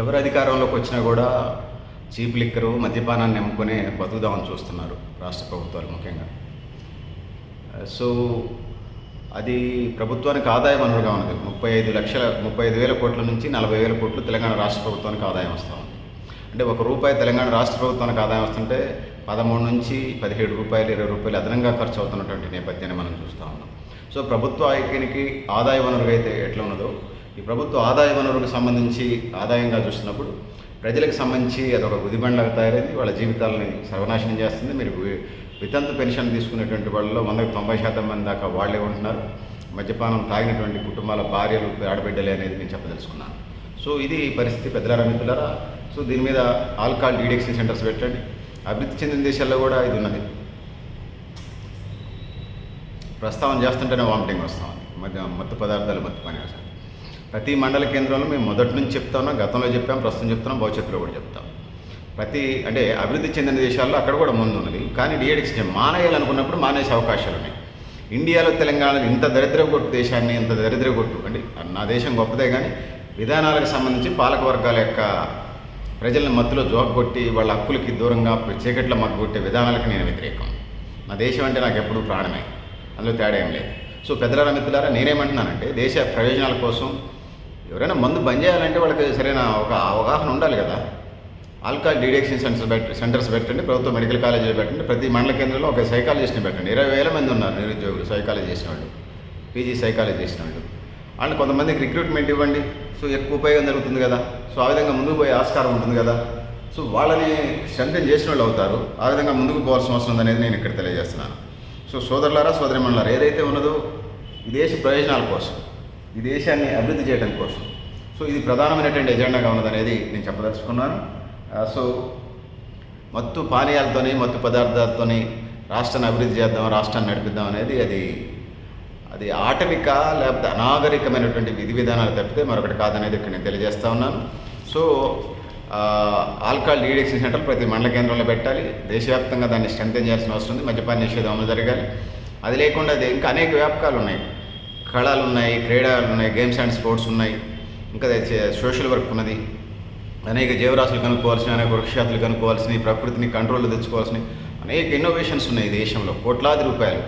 ఎవరు అధికారంలోకి వచ్చినా కూడా చీప్ లిక్కరు మద్యపానాన్ని నమ్ముకునే బతుకుదామని చూస్తున్నారు రాష్ట్ర ప్రభుత్వాలు ముఖ్యంగా. సో అది ప్రభుత్వానికి ఆదాయ వనరుగా ఉన్నది. 35,000 కోట్ల నుంచి 40,000 కోట్లు తెలంగాణ రాష్ట్ర ప్రభుత్వానికి ఆదాయం వస్తూ ఉంది. అంటే ₹1 తెలంగాణ రాష్ట్ర ప్రభుత్వానికి ఆదాయం వస్తుంటే 13 నుంచి 17 రూపాయలు 20 రూపాయలు అదనంగా ఖర్చు అవుతున్నటువంటి నేపథ్యాన్ని మనం చూస్తూ ఉన్నాం. సో ప్రభుత్వ ఐక్యానికి ఆదాయ వనరుగా అయితే ఎట్లా ఉన్నదో, ఈ ప్రభుత్వ ఆదాయ వనరుకు సంబంధించి ఆదాయంగా చూస్తున్నప్పుడు ప్రజలకు సంబంధించి అదొక గుదిబండగా తయారైంది. వాళ్ళ జీవితాలని సర్వనాశనం చేస్తుంది. మీరు వితంతు పెన్షన్ తీసుకునేటువంటి వాళ్ళలో 90% మంది దాకా వాళ్ళే ఉంటున్నారు. మద్యపానం తాగినటువంటి కుటుంబాల భార్యలు ఆడబిడ్డలే అనేది నేను చెప్పదలుచుకున్నాను. సో ఇది పరిస్థితి పెద్దలారా మిత్రులారా. సో దీని మీద ఆల్కహాల్ డీడక్షన్ సెంటర్స్ పెట్టండి. అభివృద్ధి చెందిన దేశాల్లో కూడా ఇది ఉన్నది. ప్రస్తావన చేస్తుంటేనే వామిటింగ్ వస్తూ ఉంది. మత్తు పదార్థాలు మత్తు పని ప్రతి మండల కేంద్రంలో మేము మొదటి నుంచి చెప్తా ఉన్నాం, గతంలో చెప్పాం, ప్రస్తుతం చెప్తున్నాం, భవిష్యత్తులో కూడా చెప్తాం. అంటే అభివృద్ధి చెందిన దేశాల్లో అక్కడ కూడా ముందు ఉన్నది. కానీ డీఎడిక్షన్ మానేయాలనుకున్నప్పుడు మానేసే అవకాశాలు ఉన్నాయి. ఇండియాలో తెలంగాణ ఇంత దరిద్రగొట్టు దేశాన్ని, ఇంత దరిద్రగొట్టు అంటే నా దేశం గొప్పదే, కానీ విధానాలకు సంబంధించి పాలక వర్గాల యొక్క ప్రజలను మత్తులో జోగొట్టి వాళ్ళ హక్కులకి దూరంగా చీకట్లో మగ్గొట్టే విధానాలకు నేను వ్యతిరేకం. నా దేశం అంటే నాకు ఎప్పుడూ ప్రాణమే, అందులో తేడా ఏం లేదు. సో పెద్దలారా మిత్రులారా, నేనేమంటున్నానంటే దేశ ప్రయోజనాల కోసం ఎవరైనా మందు బంద్ చేయాలంటే వాళ్ళకి సరైన ఒక అవగాహన ఉండాలి కదా. ఆల్కహాల్ డీడక్షన్ సెంటర్స్ పెట్టండి, ప్రభుత్వ మెడికల్ కాలేజీలు పెట్టండి, ప్రతి మండల కేంద్రంలో ఒక సైకాలజిస్ట్ని పెట్టండి. 20,000 మంది ఉన్నారు నిరుద్యోగులు, సైకాలజీ చేసిన వాళ్ళు, పీజీ సైకాలజీ చేసిన వాళ్ళు. వాళ్ళు కొంతమందికి రిక్రూట్మెంట్ ఇవ్వండి. సో ఎక్కువ ఉపయోగం జరుగుతుంది కదా. సో ఆ విధంగా ముందుకు పోయే ఆస్కారం ఉంటుంది కదా. సో వాళ్ళని స్ట్రెంథెన్ చేసిన వాళ్ళు అవుతారు. ఆ విధంగా ముందుకు పోవాల్సిన అవసరం ఉందనేది నేను ఇక్కడ తెలియజేస్తున్నాను. సో సోదరులారా, సోదరిమణులారా, ఏదైతే ఉన్నదో ఈ దేశ ప్రయోజనాల కోసం, ఈ దేశాన్ని అభివృద్ధి చేయడం కోసం, సో ఇది ప్రధానమైనటువంటి ఎజెండాగా ఉన్నదనేది నేను చెప్పదలుచుకున్నాను. సో మత్తు పానీయాలతోని, మత్తు పదార్థాలతోని రాష్ట్రాన్ని అభివృద్ధి చేద్దాం, రాష్ట్రాన్ని నడిపిద్దాం అనేది అది ఆటవిక లేకపోతే అనాగరికమైనటువంటి విధి విధానాలు తప్పితే మరొకటి కాదనేది ఇక్కడ నేను తెలియజేస్తా ఉన్నాను. సో ఆల్కహాల్ డీడక్షన్ సెంటర్ ప్రతి మండల కేంద్రంలో పెట్టాలి. దేశవ్యాప్తంగా దాన్ని స్ట్రెంథెన్ చేయాల్సిన అవసరం ఉంది. మద్యపాన నిషేధం అమలు జరగాలి. అది లేకుండా అది ఇంకా అనేక వ్యాపకాలు ఉన్నాయి. కళలు ఉన్నాయి, క్రీడలు ఉన్నాయి, గేమ్స్ అండ్ స్పోర్ట్స్ ఉన్నాయి, ఇంకా సోషల్ వర్క్ ఉన్నది. అనేక జీవరాశులు కనుక్కోవాల్సిన, అనేక వృక్షాతులు కనుక్కోవాల్సినవి, ప్రకృతిని కంట్రోల్లో తెచ్చుకోవాల్సినవి అనేక ఇన్నోవేషన్స్ ఉన్నాయి ఈ దేశంలో. కోట్లాది రూపాయలు,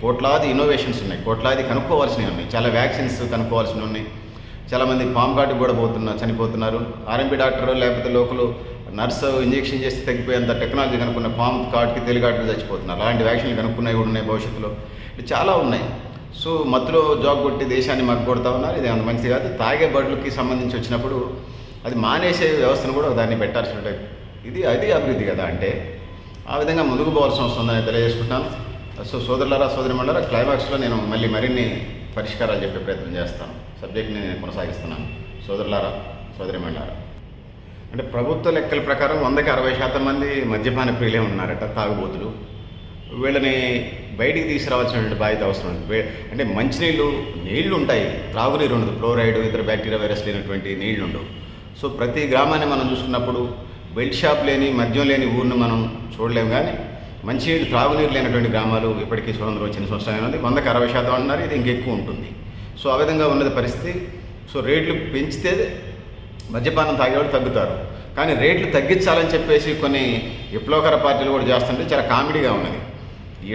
కోట్లాది ఇన్నోవేషన్స్ ఉన్నాయి, కోట్లాది కనుక్కోవాల్సినవి ఉన్నాయి. చాలా వ్యాక్సిన్స్ కనుక్కోవాల్సినవి ఉన్నాయి. చాలామంది పాము కాటుకు కూడా చనిపోతున్నారు. ఆర్ఎంపీ డాక్టర్ లేకపోతే లోకల్ నర్సు ఇంజెక్షన్ చేస్తే తగ్గిపోయేంత టెక్నాలజీ కనుక్కున్న పాము కాటుకి తేలిగాటుకు చచ్చిపోతున్నారు. అలాంటి వ్యాక్సిన్లు కనుక్కున్నవి కూడా ఉన్నాయి భవిష్యత్తులో. చాలా ఉన్నాయి. సో మత్తులో జాబ్ కొట్టి దేశాన్ని మగ్గొడతా ఉన్నారు. ఇది అంత మంచిది కాదు. తాగే బడులకి సంబంధించి వచ్చినప్పుడు అది మానేసే వ్యవస్థను కూడా దాన్ని పెట్టాల్సిన అది అభివృద్ధి కదా. అంటే ఆ విధంగా ముందుకు పోవాల్సిన అవసరం ఉందని తెలియజేసుకుంటాను. సో సోదరులారా, సోదరిమణులారా, క్లైమాక్స్లో నేను మరిన్ని పరిష్కారాలు చెప్పే ప్రయత్నం చేస్తాను. సబ్జెక్ట్ని నేను కొనసాగిస్తున్నాను. సోదరులారా, సోదరిమణులారా, అంటే ప్రభుత్వ లెక్కల ప్రకారం 100కి 60% మంది మద్యపాన ప్రియులే ఉన్నారట, తాగుబోతులు. వీళ్ళని బయటికి తీసుకురావాల్సినటువంటి బాధ్యత అవసరం ఉంది. అంటే నీళ్లు ఉంటాయి, త్రాగునీరు ఉండదు. ఫ్లోరైడ్, ఇతర బ్యాక్టీరియా వైరస్ లేనటువంటి నీళ్లు ఉండవు. సో ప్రతి గ్రామాన్ని మనం చూసుకున్నప్పుడు బెల్ట్ షాప్ లేని, మద్యం లేని ఊరిని మనం చూడలేము. కానీ మంచినీళ్ళు, త్రాగునీరు లేనటువంటి గ్రామాలు ఇప్పటికీ స్వతంత్రం వచ్చిన సంవత్సరం ఉంది. 100కి 60% అన్నారు. ఇది ఇంకెక్కువ ఉంటుంది. సో ఆ విధంగా ఉన్నది పరిస్థితి. సో రేట్లు పెంచితే మద్యపానం తాగేవాళ్ళు తగ్గుతారు. కానీ రేట్లు తగ్గించాలని చెప్పేసి కొన్ని విప్లవకర పార్టీలు కూడా చేస్తుంటే చాలా కామెడీగా ఉన్నది.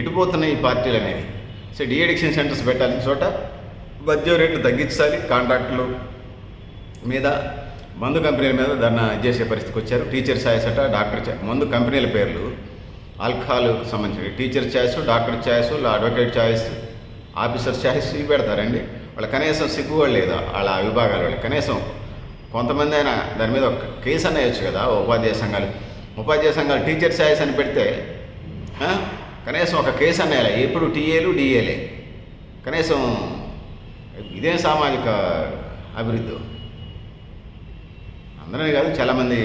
ఎటుపోతున్నాయి ఈ పార్టీలు అనేది. సో డీఎడిక్షన్ సెంటర్స్ పెట్టాలి చోట మద్యం రేట్లు తగ్గించాలి. కాంట్రాక్టులు మీద, మందు కంపెనీల మీద ధర్నా చేసే పరిస్థితికి వచ్చారు. టీచర్ ఛాయిస్ అట, డాక్టర్ ఛాయిస్, మందు కంపెనీల పేర్లు ఆల్కహాల్కి సంబంధించి teacher choice, doctor choice, advocate choice, officer choice ఇవి పెడతారండి. వాళ్ళు కనీసం సిగ్గు కూడా లేదా వాళ్ళ విభాగాల వాళ్ళు. కనీసం కొంతమంది అయినా దాని మీద ఒక కేసు అన్న వేయచ్చు కదా. ఉపాధ్యాయ సంఘాలు టీచర్ ఛాయిస్ అని పెడితే కనీసం ఒక కేసు అన్న ఎప్పుడు టీఏలు డిఏలే. కనీసం ఇదే సామాజిక అభివృద్ధి. అందరూ కాదు, చాలామంది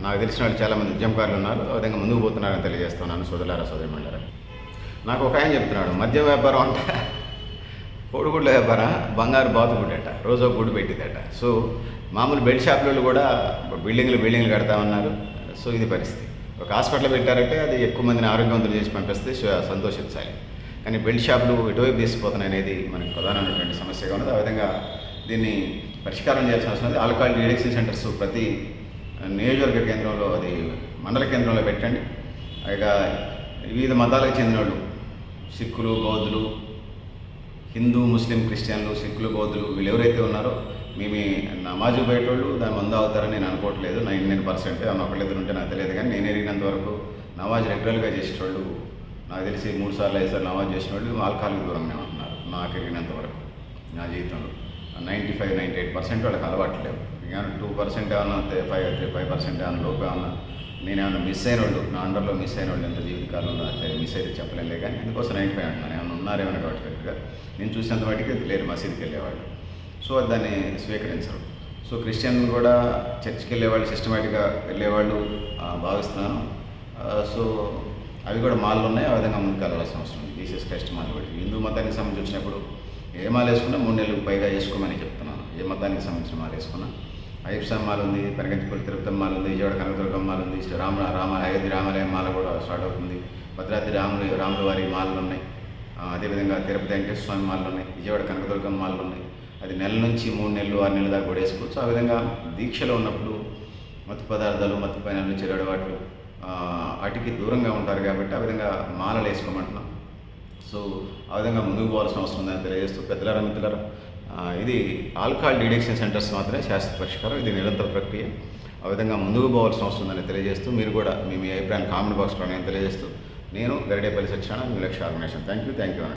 నాకు తెలిసిన వాళ్ళు చాలామంది ఉద్యమకారులు ఉన్నారు. ఆ విధంగా ముందుకు పోతున్నారని తెలియజేస్తున్నాను. సోదరులారా, సోదరిమణులారా, నాకు ఒక ఆయన చెప్తున్నాడు, మద్యం వ్యాపారం అంటే కోడిగుడ్ల వ్యాపారం, బంగారు బాతుగుడ్డట, రోజు ఒక గుడ్డు పెట్టిందట. సో మామూలు బెడ్ షాపులలో కూడా బిల్డింగ్లు కడతా ఉన్నారు. సో ఇది పరిస్థితి. ఒక హాస్పిటల్ పెట్టారంటే అది ఎక్కువ మందిని ఆరోగ్యవంతులు చేసి పంపిస్తే సంతోషించాలి. కానీ బెల్ట్ షాపులు ఎటువైపు తీసిపోతున్నాయి అనేది మనకు ప్రధానమైనటువంటి సమస్యగా ఉన్నది. ఆ విధంగా దీన్ని పరిష్కారం చేయాల్సిన అవసరం ఉంది. ఆల్కహాల్ డిడక్షన్ సెంటర్స్ ప్రతి నియోజకవర్గ కేంద్రంలో, అది మండల కేంద్రంలో పెట్టండి. ఇక వివిధ మతాలకు చెందిన వాళ్ళు, సిక్కులు, బౌద్ధులు, హిందూ, ముస్లిం, క్రిస్టియన్లు, సిక్కులు, బౌద్ధులు, వీళ్ళు ఎవరైతే ఉన్నారో మేము నమాజు బయటోళ్ళు దాని మందు అవుతారని నేను అనుకోవట్లేదు. 99% అన్న ఒకళ్ళిద్దరు ఉంటే నాకు తెలియదు. కానీ నేను ఎరిగినంత వరకు నమాజ్ రెగ్యులర్గా చేసేటోళ్ళు, నాకు తెలిసి 3 సార్లు 5 సార్లు నమాజ్ చేసిన వాళ్ళు ఆల్కహాల్కి దూరంగా ఉంటున్నారు. నాకు ఎరిగినంత వరకు నా జీవితంలో 95-98% వాళ్ళకి అలవాటు లేవు. ఇంకా 2% ఏమన్నా 5% ఏమన్నా లోపు ఏమన్నా నేనేమన్నా మిస్ అయిన వాళ్ళు, నా అండర్లో మిస్ అయిన వాళ్ళు ఎంత జీవితకాలంలో మిస్ అయితే చెప్పలేదులే. కానీ అందుకోసం 95 అంటున్నాను. ఏమన్నా ఉన్నారేమన్నా కాబట్టి కరెక్ట్గా నేను చూసినంత వాటికి లేరు మసీదుకి వెళ్ళేవాళ్ళు. సో దాన్ని స్వీకరించరు. సో క్రిస్టియన్ కూడా చర్చ్కి వెళ్ళేవాళ్ళు, సిస్టమేటిక్గా వెళ్ళేవాళ్ళు భావిస్తున్నాను. సో అవి కూడా మాల్లో ఉన్నాయి. ఆ విధంగా ముందుకు వెళ్ళాల్సిన అవసరం ఉంది. జీసస్ క్రైస్ట్ మాల్ కూడా హిందూ మతానికి సంబంధించి వచ్చినప్పుడు ఏ మాల వేసుకున్నా 3 నెలలకు పైగా వేసుకోమని చెప్తున్నాను. ఏ మతానికి సంబంధించిన మాల వేసుకున్నా. అయ్యప్ప మాల ఉంది, పెనగంచిపల్లి తిరుపతి మాల ఉంది, విజయవాడ కనకదుర్గం మాల ఉంది, అయోధ్య రామాలయం మాల కూడా స్టార్ట్ అవుతుంది. భద్రాద్రి రాముల వారి మాలలు ఉన్నాయి. అదేవిధంగా తిరుపతి వెంకటేశ్వర స్వామి మాలలు ఉన్నాయి, విజయవాడ కనకదుర్గం మాలలు ఉన్నాయి. అది నెల నుంచి 3 నెలలు 6 నెలల దాకా కూడా వేసుకోవచ్చు. ఆ విధంగా దీక్షలో ఉన్నప్పుడు మత్తు పదార్థాలు, మత్తు పైన చెడు అలవాట్లు వాటికి దూరంగా ఉంటారు కాబట్టి ఆ విధంగా మాలలు వేసుకోమంటున్నాం. సో ఆ విధంగా ముందుకు పోవాల్సిన అవసరం ఉందని తెలియజేస్తూ, పెద్దలారా, మిత్రులారా, ఇది ఆల్కహాల్ డిడక్షన్ సెంటర్స్ మాత్రమే శాశ్వత పరిష్కారం. ఇది నిరంతర ప్రక్రియ. ఆ విధంగా ముందుకు పోవాల్సిన అవసరం ఉందని తెలియజేస్తూ, మీరు కూడా మీ అభిప్రాయాన్ని కామెంట్ బాక్స్లో నేను తెలియజేస్తూ, నేను గరిడేపల్లి సత్యనారాయణ, మీ లక్ష్య ఆర్గనైజేషన్. Thank you.